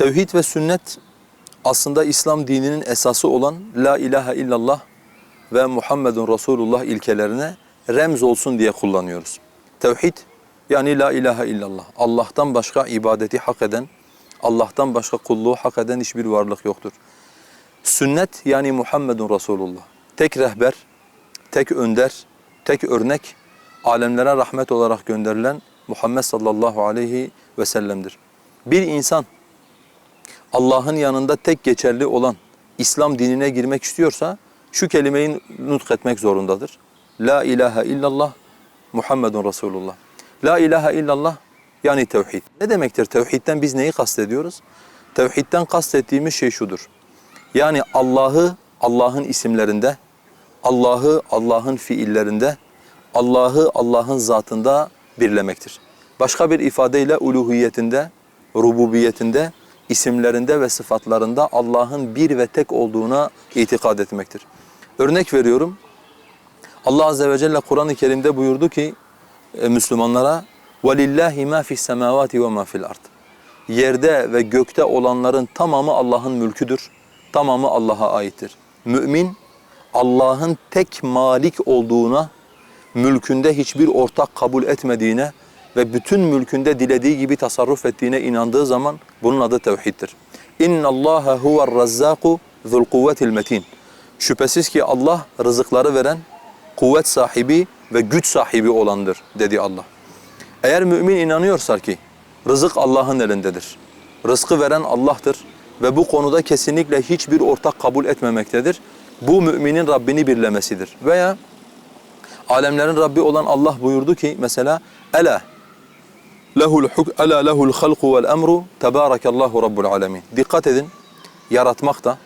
Tevhid ve sünnet aslında İslam dininin esası olan La ilahe illallah ve Muhammedun Resulullah ilkelerine remz olsun diye kullanıyoruz. Tevhid yani La ilahe illallah. Allah'tan başka ibadeti hak eden, Allah'tan başka kulluğu hak eden hiçbir varlık yoktur. Sünnet yani Muhammedun Resulullah. Tek rehber, tek önder, tek örnek, alemlere rahmet olarak gönderilen Muhammed sallallahu aleyhi ve sellem'dir. Bir insan Allah'ın yanında tek geçerli olan İslam dinine girmek istiyorsa şu kelimeyi nutketmek zorundadır. La ilahe illallah Muhammedun Resulullah. La ilahe illallah yani tevhid. Ne demektir tevhidden biz neyi kastediyoruz? Tevhidden kastettiğimiz şey şudur. Yani Allah'ı Allah'ın isimlerinde, Allah'ı Allah'ın fiillerinde, Allah'ı Allah'ın zatında birlemektir. Başka bir ifadeyle uluhiyetinde, rububiyetinde, isimlerinde ve sıfatlarında Allah'ın bir ve tek olduğuna itikad etmektir. Örnek veriyorum. Allah Azze ve Celle Kur'an-ı Kerim'de buyurdu ki Müslümanlara وَلِلَّهِ مَا فِي السَّمَاوَاتِ وَمَا فِي الْأَرْضِ Yerde ve gökte olanların tamamı Allah'ın mülküdür. Tamamı Allah'a aittir. Mümin Allah'ın tek malik olduğuna, mülkünde hiçbir ortak kabul etmediğine ve bütün mülkünde dilediği gibi tasarruf ettiğine inandığı zaman bunun adı tevhiddir. اِنَّ اللّٰهَ هُوَ الرَّزَّاقُ ذُو الْقُوَّةِ الْمَتِينَ Şüphesiz ki Allah rızıkları veren, kuvvet sahibi ve güç sahibi olandır dedi Allah. Eğer mümin inanıyorsa ki rızık Allah'ın elindedir, rızkı veren Allah'tır ve bu konuda kesinlikle hiçbir ortak kabul etmemektedir. Bu müminin Rabbini birlemesidir. Veya alemlerin Rabbi olan Allah buyurdu ki mesela Ela lehul halku vel emru tebarakallahu rabbul alemin. Dikkat edin, yaratmak da,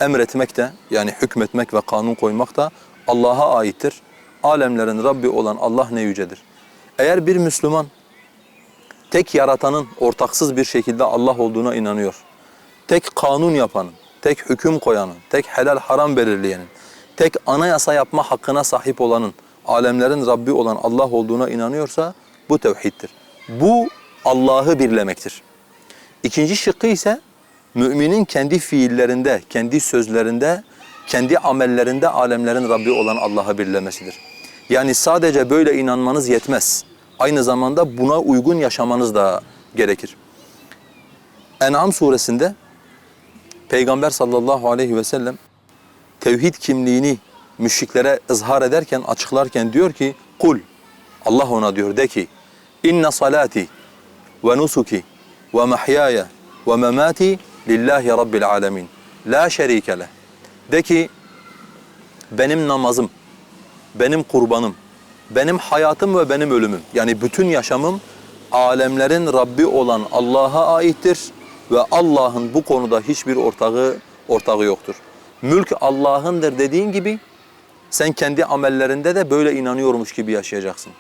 emretmek de yani hükmetmek ve kanun koymak da Allah'a aittir. Alemlerin Rabbi olan Allah ne yücedir. Eğer bir Müslüman tek yaratanın ortaksız bir şekilde Allah olduğuna inanıyor, tek kanun yapanın, tek hüküm koyanın, tek helal haram belirleyenin, tek anayasa yapma hakkına sahip olanın, alemlerin Rabbi olan Allah olduğuna inanıyorsa bu tevhiddir. Bu Allah'ı birlemektir. İkinci şıkkı ise müminin kendi fiillerinde, kendi sözlerinde, kendi amellerinde alemlerin Rabbi olan Allah'ı birlemesidir. Yani sadece böyle inanmanız yetmez. Aynı zamanda buna uygun yaşamanız da gerekir. En'am suresinde Peygamber sallallahu aleyhi ve sellem tevhid kimliğini müşriklere ızhar ederken, açıklarken diyor ki kul, Allah ona diyor de ki inne salati ve nusuki ve mahyaya ve memati lillahi rabbil alemin la şerike leh. De ki benim namazım, benim kurbanım, benim hayatım ve benim ölümüm yani bütün yaşamım alemlerin Rabbi olan Allah'a aittir ve Allah'ın bu konuda hiçbir ortağı yoktur. Mülk Allah'ındır dediğin gibi sen kendi amellerinde de böyle inanıyormuş gibi yaşayacaksın.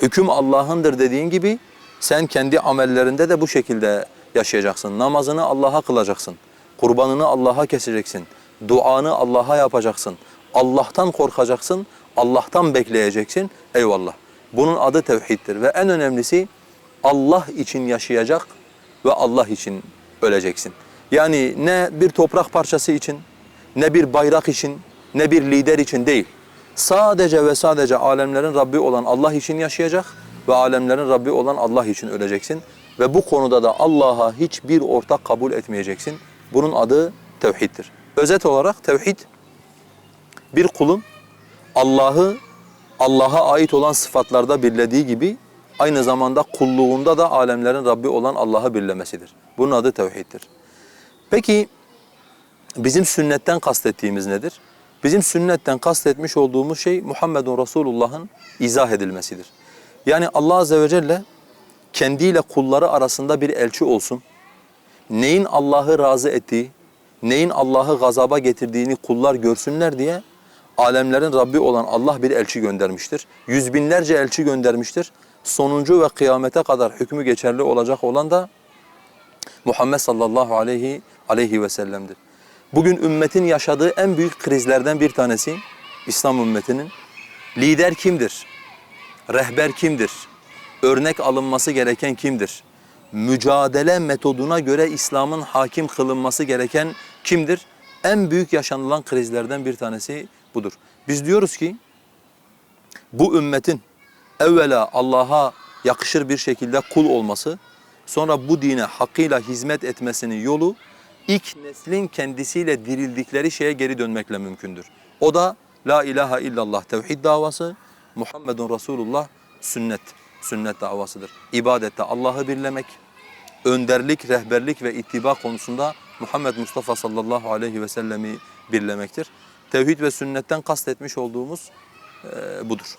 Hüküm Allah'ındır dediğin gibi sen kendi amellerinde de bu şekilde yaşayacaksın. Namazını Allah'a kılacaksın. Kurbanını Allah'a keseceksin. Duanı Allah'a yapacaksın. Allah'tan korkacaksın. Allah'tan bekleyeceksin. Eyvallah. Bunun adı tevhiddir ve en önemlisi Allah için yaşayacak ve Allah için öleceksin. Yani ne bir toprak parçası için, ne bir bayrak için, ne bir lider için değil. Sadece ve sadece alemlerin Rabbi olan Allah için yaşayacak ve alemlerin Rabbi olan Allah için öleceksin. Ve bu konuda da Allah'a hiçbir ortak kabul etmeyeceksin. Bunun adı tevhiddir. Özet olarak tevhid bir kulun Allah'a ait olan sıfatlarda birlediği gibi aynı zamanda kulluğunda da alemlerin Rabbi olan Allah'ı birlemesidir. Bunun adı tevhiddir. Peki bizim sünnetten kastettiğimiz nedir? Bizim sünnetten kastetmiş olduğumuz şey Muhammedun Resulullah'ın izah edilmesidir. Yani Allah Azze ve Celle kendiyle kulları arasında bir elçi olsun. Neyin Allah'ı razı ettiği, neyin Allah'ı gazaba getirdiğini kullar görsünler diye alemlerin Rabbi olan Allah bir elçi göndermiştir. Yüz binlerce elçi göndermiştir. Sonuncu ve kıyamete kadar hükmü geçerli olacak olan da Muhammed sallallahu aleyhi ve sellem'dir. Bugün ümmetin yaşadığı en büyük krizlerden bir tanesi İslam ümmetinin lider kimdir? Rehber kimdir? Örnek alınması gereken kimdir? mücadele metoduna göre İslam'ın hakim kılınması gereken kimdir? En büyük yaşanılan krizlerden bir tanesi budur. Biz diyoruz ki bu ümmetin evvela Allah'a yakışır bir şekilde kul olması, sonra bu dine hakkıyla hizmet etmesinin yolu ilk neslin kendisiyle dirildikleri şeye geri dönmekle mümkündür. O da La ilahe illallah tevhid davası, Muhammedun Resulullah sünnet davasıdır. İbadette Allah'ı birlemek, önderlik, rehberlik ve ittiba konusunda Muhammed Mustafa sallallahu aleyhi ve sellemi birlemektir. Tevhid ve sünnetten kastetmiş olduğumuz budur.